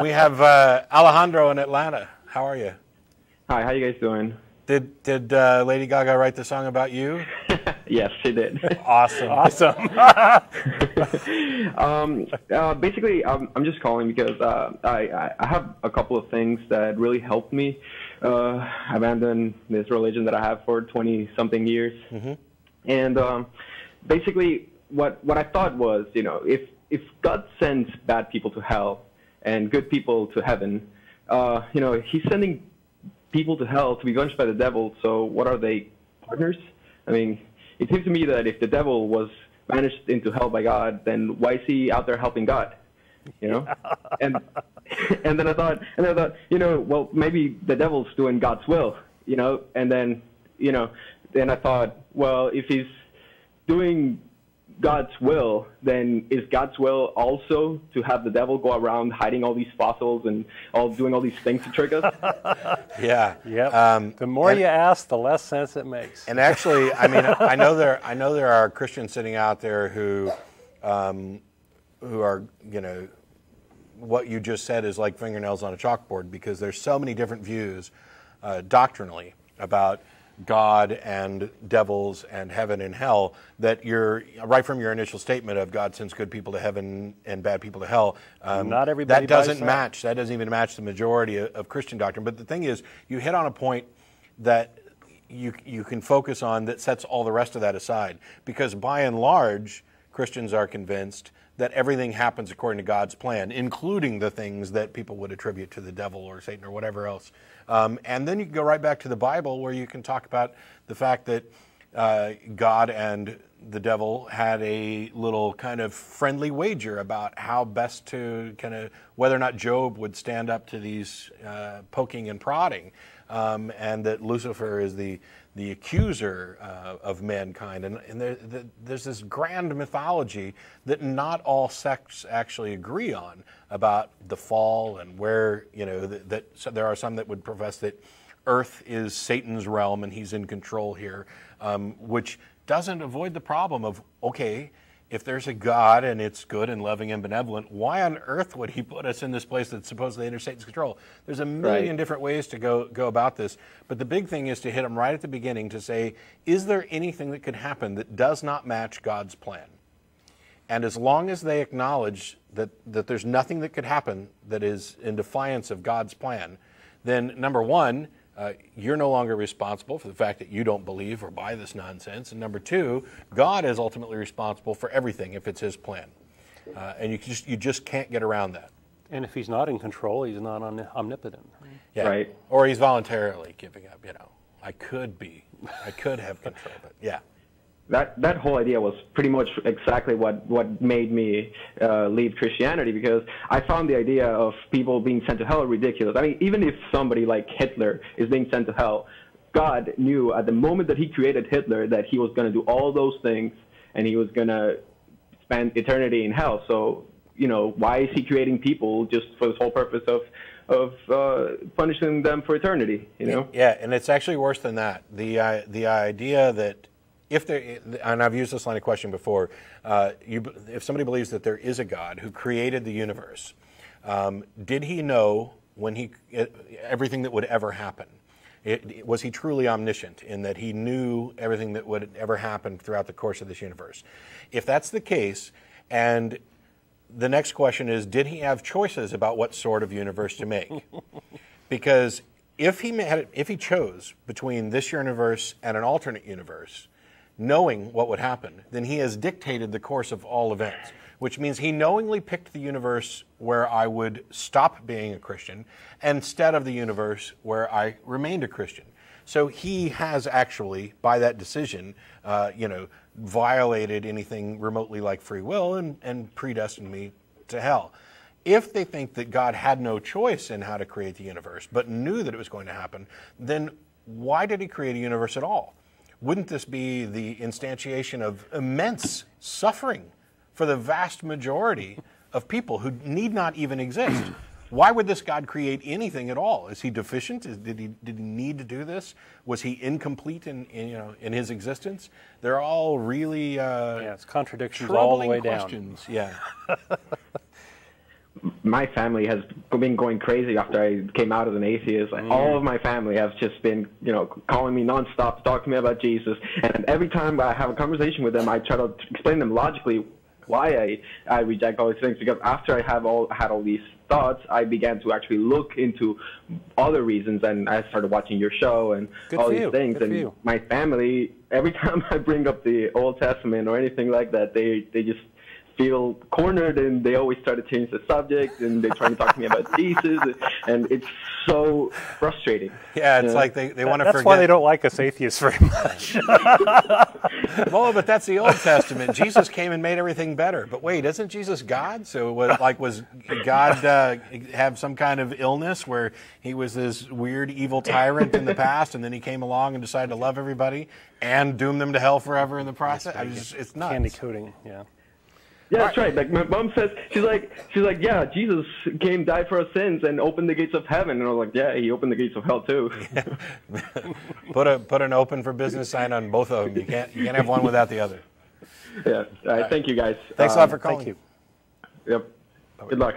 We have Alejandro in Atlanta. How are you? Hi, how you guys doing? Did Lady Gaga write the song about you? Yes, she did. Awesome. Awesome. Basically, I'm just calling because I have a couple of things that really helped me abandon this religion that I have for 20-something years. Mm-hmm. And basically, what I thought was, if God sends bad people to hell and good people to heaven, he's sending people to hell to be punished by the devil. So what are they, partners? I mean, it seems to me that if the devil was banished into hell by God, then why is he out there helping God? And then I thought, well, maybe the devil's doing God's will, and then I thought, well, if he's doing God's will, then is God's will also to have the devil go around hiding all these fossils and doing all these things to trick us? Yeah. Yep. The more you ask, the less sense it makes. And actually, I mean, I know there are Christians sitting out there who are, what you just said is like fingernails on a chalkboard, because there's so many different views doctrinally about God and devils and heaven and hell, that you're right from your initial statement of God sends good people to heaven and bad people to hell. Not everybody that doesn't match. That doesn't even match the majority of Christian doctrine. But the thing is, you hit on a point that you can focus on that sets all the rest of that aside, because by and large, Christians are convinced that everything happens according to God's plan, including the things that people would attribute to the devil or Satan or whatever else. And then you can go right back to the Bible, where you can talk about the fact that God and the devil had a little kind of friendly wager about how best to whether or not Job would stand up to these poking and prodding, and that Lucifer is the accuser of mankind. And there's this grand mythology that not all sects actually agree on about the fall, and where, so there are some that would profess that Earth is Satan's realm and he's in control here, which doesn't avoid the problem of, okay, if there's a God and it's good and loving and benevolent, why on earth would he put us in this place that's supposedly under Satan's control? There's a million different ways to go about this. But the big thing is to hit them right at the beginning to say, is there anything that could happen that does not match God's plan? And as long as they acknowledge that there's nothing that could happen that is in defiance of God's plan, then number one, you're no longer responsible for the fact that you don't believe or buy this nonsense. And number two, God is ultimately responsible for everything if it's his plan. And you just can't get around that. And if he's not in control, he's not omnipotent. Yeah. Right. Or he's voluntarily giving up, I could have control, but yeah. That whole idea was pretty much exactly what made me leave Christianity, because I found the idea of people being sent to hell ridiculous. I mean, even if somebody like Hitler is being sent to hell, God knew at the moment that he created Hitler that he was going to do all those things and he was going to spend eternity in hell. So, why is he creating people just for this whole purpose of punishing them for eternity, Yeah, and it's actually worse than that. The idea that and I've used this line of question before, if somebody believes that there is a God who created the universe, did he know everything that would ever happen? Was he truly omniscient in that he knew everything that would ever happen throughout the course of this universe? If that's the case, and the next question is, did he have choices about what sort of universe to make? Because if he chose between this universe and an alternate universe, knowing what would happen, then he has dictated the course of all events, which means he knowingly picked the universe where I would stop being a Christian instead of the universe where I remained a Christian. So he has actually, by that decision, violated anything remotely like free will and predestined me to hell. If they think that God had no choice in how to create the universe, but knew that it was going to happen, then why did he create a universe at all? Wouldn't this be the instantiation of immense suffering for the vast majority of people who need not even exist? Why would this God create anything at all? Is he deficient? Did he need to do this? Was he incomplete in his existence? They're all really it's contradictions all the way questions. down. Yeah. my family has been going crazy after I came out as an atheist. Like, all of my family has just been, you know, calling me nonstop, talking to me about Jesus. And every time I have a conversation with them, I try to explain them logically why I reject all these things. Because after I had all these thoughts, I began to actually look into other reasons, and I started watching your show and all these things. And my family, every time I bring up the Old Testament or anything like that, they just feel cornered, and they always try to change the subject, and they're trying to talk to me about Jesus, and it's so frustrating. Yeah, it's like they want to forget. That's why they don't like us atheists very much. Well, but that's the Old Testament. Jesus came and made everything better. But wait, isn't Jesus God? So was God have some kind of illness where he was this weird, evil tyrant in the past, and then he came along and decided to love everybody and doom them to hell forever in the process? It's nuts. Candy coating, yeah. Yeah, that's right. Like my mom says, she's like, yeah, Jesus came, died for our sins, and opened the gates of heaven. And I was like, yeah, he opened the gates of hell too. Put an open for business sign on both of them. You can't have one without the other. Yeah. All right. Thank you, guys. Thanks a lot for calling. Thank you. Yep. Good luck.